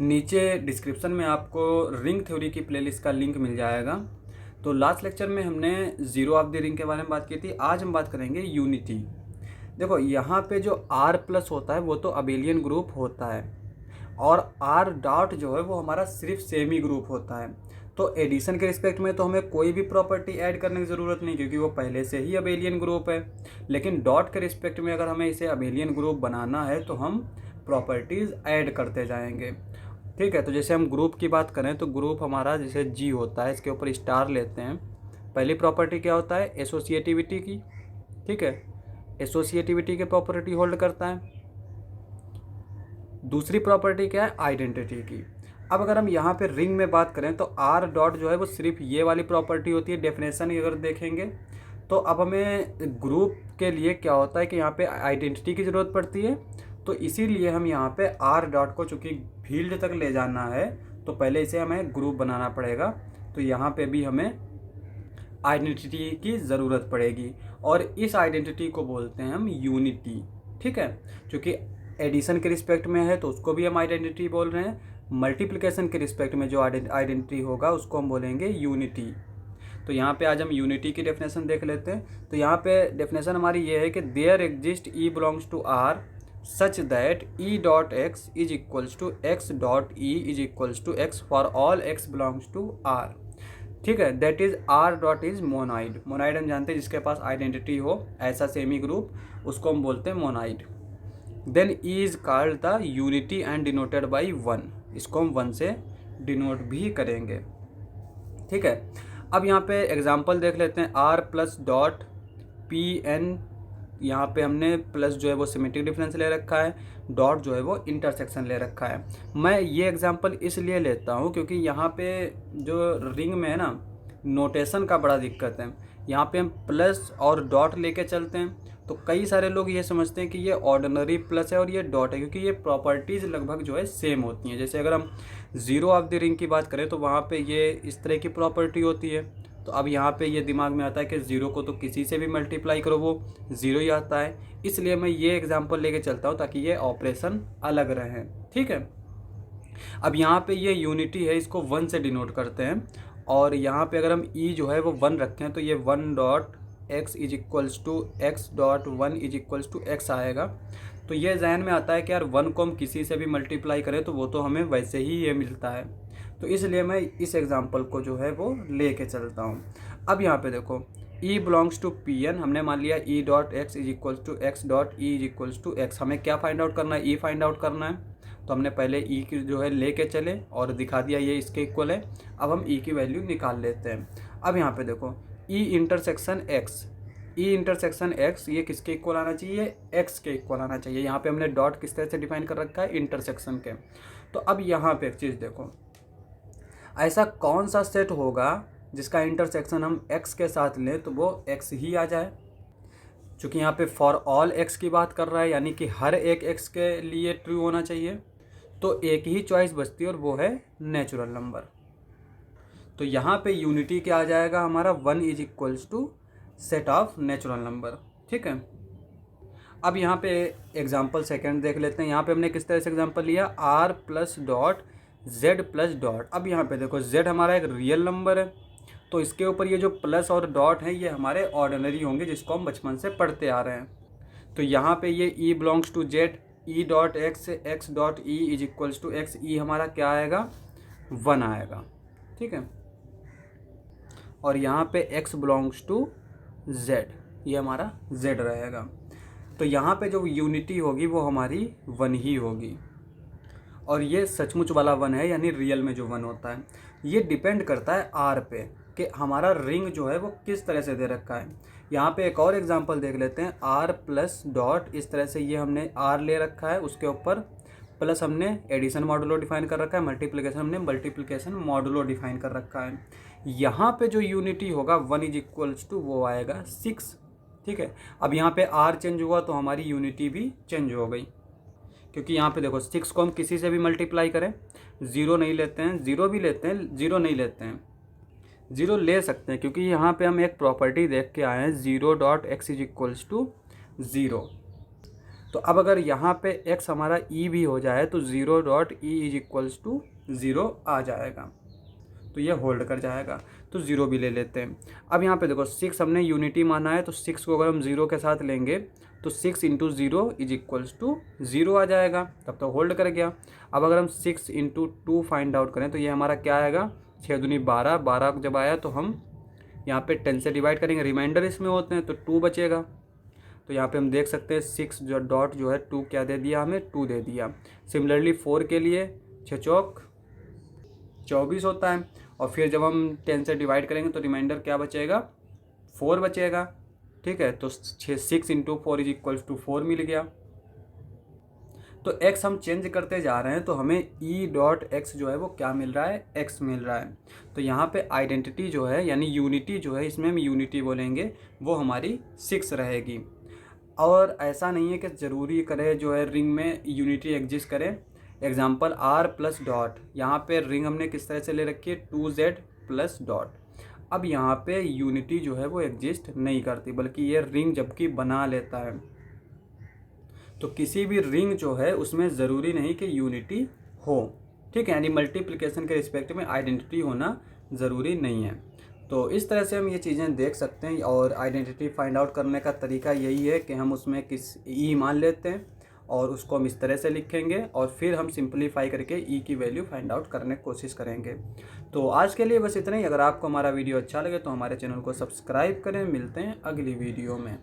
नीचे डिस्क्रिप्शन में आपको रिंग थ्योरी की प्लेलिस्ट का लिंक मिल जाएगा। तो लास्ट लेक्चर में हमने जीरो ऑफ द रिंग के बारे में बात की थी। आज हम बात करेंगे यूनिटी। देखो यहाँ पे जो आर प्लस होता है वो तो अबेलियन ग्रुप होता है, और आर डॉट जो है वो हमारा सिर्फ सेमी ग्रुप होता है। तो एडिशन के रिस्पेक्ट में तो हमें कोई भी प्रॉपर्टी ऐड करने की ज़रूरत नहीं, क्योंकि वो पहले से ही अबेलियन ग्रुप है। लेकिन डॉट के रिस्पेक्ट में अगर हमें इसे अबेलियन ग्रुप बनाना है तो हम प्रॉपर्टीज़ ऐड करते जाएंगे। ठीक है, तो जैसे हम ग्रुप की बात करें तो ग्रुप हमारा जैसे जी होता है, इसके ऊपर स्टार लेते हैं। पहली प्रॉपर्टी क्या होता है? एसोसिएटिविटी की। ठीक है, एसोसिएटिविटी की प्रॉपर्टी होल्ड करता है। दूसरी प्रॉपर्टी क्या है? आइडेंटिटी की। अब अगर हम यहाँ पे रिंग में बात करें तो आर डॉट जो है वो सिर्फ ये वाली प्रॉपर्टी होती है। डेफिनेशन अगर देखेंगे तो अब हमें ग्रुप के लिए क्या होता है कि यहाँ पे आइडेंटिटी की ज़रूरत पड़ती है। तो इसीलिए हम यहाँ पे आर डॉट को चूँकि फील्ड तक ले जाना है तो पहले इसे हमें ग्रुप बनाना पड़ेगा। तो यहाँ पे भी हमें आइडेंटिटी की ज़रूरत पड़ेगी, और इस आइडेंटिटी को बोलते हैं हम यूनिटी। ठीक है, क्योंकि एडिशन के रिस्पेक्ट में है तो उसको भी हम आइडेंटिटी बोल रहे हैं। मल्टीप्लिकेशन के रिस्पेक्ट में जो आइडेंटिटी होगा उसको हम बोलेंगे यूनिटी। तो यहाँ पे आज हम यूनिटी की डेफिनेशन देख लेते हैं। तो यहाँ पे डेफिनेशन हमारी ये है कि there exist E belongs to R such that E dot X is equals to X dot E is equals to X for all X belongs to R. ठीक है, that is R dot is monoid. Monoid हम जानते हैं जिसके पास identity हो, ऐसा semi group, उसको हम बोलते हैं monoid. Then E is called the unity and denoted by one. इसको हम वन से डिनोट भी करेंगे। ठीक है, अब यहाँ पे एग्जांपल देख लेते हैं। R plus dot P N, यहाँ पे हमने प्लस जो है वो सिमेट्रिक डिफरेंस ले रखा है, डॉट जो है वो इंटरसेक्शन ले रखा है। मैं ये एग्जांपल इसलिए लेता हूँ क्योंकि यहाँ पे जो रिंग में है ना, नोटेशन का बड़ा दिक्कत है। यहाँ पे हम प्लस और डॉट लेके चलते हैं तो कई सारे लोग ये समझते हैं कि ये ऑर्डिनरी प्लस है और ये डॉट है, क्योंकि ये प्रॉपर्टीज़ लगभग जो है सेम होती हैं। जैसे अगर हम ज़ीरो ऑफ द रिंग की बात करें तो वहाँ पे ये इस तरह की प्रॉपर्टी होती है। तो अब यहाँ पे ये दिमाग में आता है कि ज़ीरो को तो किसी से भी मल्टीप्लाई करो वो ज़ीरो ही आता है, इसलिए मैं ये एग्जांपल लेके चलता हूँ ताकि ये ऑपरेशन अलग रहे। ठीक है, अब यहाँ पे ये यूनिटी है, इसको वन से डिनोट करते हैं। और यहाँ पे अगर हम ई जो है वो वन रखें तो ये one dot X is equals to X dot one is equals to X आएगा। तो ये जहन में आता है कि यार वन को हम किसी से भी मल्टीप्लाई करें तो वो तो हमें वैसे ही ये मिलता है। तो इसलिए मैं इस एग्जांपल को जो है वो लेके चलता हूँ। अब यहाँ पे देखो, E belongs to P N, हमने मान लिया E dot X is equals to X dot E is equals to X. हमें क्या फाइंड आउट करना है? ई फाइंड आउट करना है। तो हमने पहले ई की जो है लेके चले और दिखा दिया ये इसके इक्वल है। अब हम ई की वैल्यू निकाल लेते हैं। अब यहाँ पे देखो, E intersection x, E intersection x ये किसके इक्वल आना चाहिए? एक्स के इक्वल आना चाहिए। यहाँ पे हमने डॉट किस तरह से डिफाइन कर रखा है? इंटरसेक्शन के। तो अब यहाँ पे एक चीज़ देखो, ऐसा कौन सा सेट होगा जिसका इंटरसेक्शन हम x के साथ लें तो वो x ही आ जाए? चूँकि यहाँ पे फॉर ऑल x की बात कर रहा है, यानी कि हर एक x के लिए ट्रू होना चाहिए। तो एक ही चॉइस बचती है और वो है नेचुरल नंबर। तो यहाँ पे यूनिटी क्या आ जाएगा हमारा? One is equals to set of natural number. ठीक है, अब यहाँ पे एग्जाम्पल सेकेंड देख लेते हैं। यहाँ पे हमने किस तरह से एग्जाम्पल लिया? R plus dot Z plus dot. अब यहाँ पे देखो, जेड हमारा एक रियल नंबर है तो इसके ऊपर ये जो प्लस और डॉट है ये हमारे ऑर्डिनरी होंगे, जिसको हम बचपन से पढ़ते आ रहे हैं। तो यहाँ पे ये E belongs to Z, E dot X, X dot E is equals to X. E हमारा क्या आएगा? वन आएगा। ठीक है, और यहाँ पे एक्स बिलोंग्स टू जेड, ये हमारा जेड रहेगा। तो यहाँ पे जो यूनिटी होगी वो हमारी वन ही होगी, और ये सचमुच वाला वन है, यानी रियल में जो वन होता है। ये डिपेंड करता है आर पे कि हमारा रिंग जो है वो किस तरह से दे रखा है। यहाँ पे एक और एग्जांपल देख लेते हैं। आर प्लस डॉट, इस तरह से ये हमने आर ले रखा है, उसके ऊपर प्लस हमने एडिशन मॉडुलो डिफाइन कर रखा है, मल्टीप्लिकेशन हमने मल्टीप्लिकेशन मॉडुलो डिफाइन कर रखा है। यहाँ पे जो यूनिटी होगा वन इज इक्वल्स टू वो आएगा सिक्स। ठीक है, अब यहाँ पे आर चेंज हुआ तो हमारी यूनिटी भी चेंज हो गई, क्योंकि यहाँ पे देखो सिक्स को हम किसी से भी मल्टीप्लाई करें, ज़ीरो नहीं लेते हैं, ज़ीरो भी लेते हैं, ज़ीरो नहीं लेते हैं, ज़ीरो ले सकते हैं, क्योंकि यहाँ पे हम एक प्रॉपर्टी देख के आए हैं, zero dot X is equals to zero. तो अब अगर यहाँ पे x हमारा e भी हो जाए तो 0.e इज इक्वल्स टू 0 आ जाएगा, तो ये होल्ड कर जाएगा। तो 0 भी ले लेते हैं। अब यहाँ पे देखो 6 हमने यूनिटी माना है, तो 6 को अगर हम 0 के साथ लेंगे तो 6 इंटू 0 इज इक्वल्स टू 0 आ जाएगा, तब तो होल्ड कर गया। अब अगर हम 6 इंटू 2 फाइंड आउट करें तो ये हमारा क्या आएगा, 6 दूनी 12, 12 जब आया तो हम यहाँ पे 10 से डिवाइड करेंगे, रिमाइंडर इसमें होते हैं तो 2 बचेगा। तो यहाँ पे हम देख सकते हैं 6 जो डॉट जो है 2 क्या दे दिया हमें, 2 दे दिया। सिमिलरली 4 के लिए 6 चौक 24 होता है, और फिर जब हम 10 से डिवाइड करेंगे तो रिमाइंडर क्या बचेगा, 4 बचेगा। ठीक है, तो 6 इंटू 4 इज इक्वल्स टू 4 मिल गया। तो x हम चेंज करते जा रहे हैं तो हमें e डॉट एक्स जो है वो क्या मिल रहा है, x मिल रहा है। तो यहाँ पे आइडेंटिटी जो है यानी यूनिटी जो है, इसमें हम यूनिटी बोलेंगे, वो हमारी 6 रहेगी। और ऐसा नहीं है कि ज़रूरी करे जो है रिंग में यूनिटी एग्जिस्ट करे। एग्जाम्पल r प्लस डॉट, यहाँ पे रिंग हमने किस तरह से ले रखी है, 2z प्लस डॉट। अब यहाँ पे यूनिटी जो है वो एग्जिस्ट नहीं करती, बल्कि ये रिंग जबकि बना लेता है। तो किसी भी रिंग जो है उसमें ज़रूरी नहीं कि यूनिटी हो। ठीक है, यानी मल्टीप्लिकेशन के रिस्पेक्ट में आइडेंटिटी होना ज़रूरी नहीं है। तो इस तरह से हम ये चीज़ें देख सकते हैं, और आइडेंटिटी फाइंड आउट करने का तरीका यही है कि हम उसमें किस ई मान लेते हैं और उसको हम इस तरह से लिखेंगे, और फिर हम सिंपलीफाई करके ई की वैल्यू फाइंड आउट करने की कोशिश करेंगे। तो आज के लिए बस इतना ही। अगर आपको हमारा वीडियो अच्छा लगे तो हमारे चैनल को सब्सक्राइब करें। मिलते हैं अगली वीडियो में।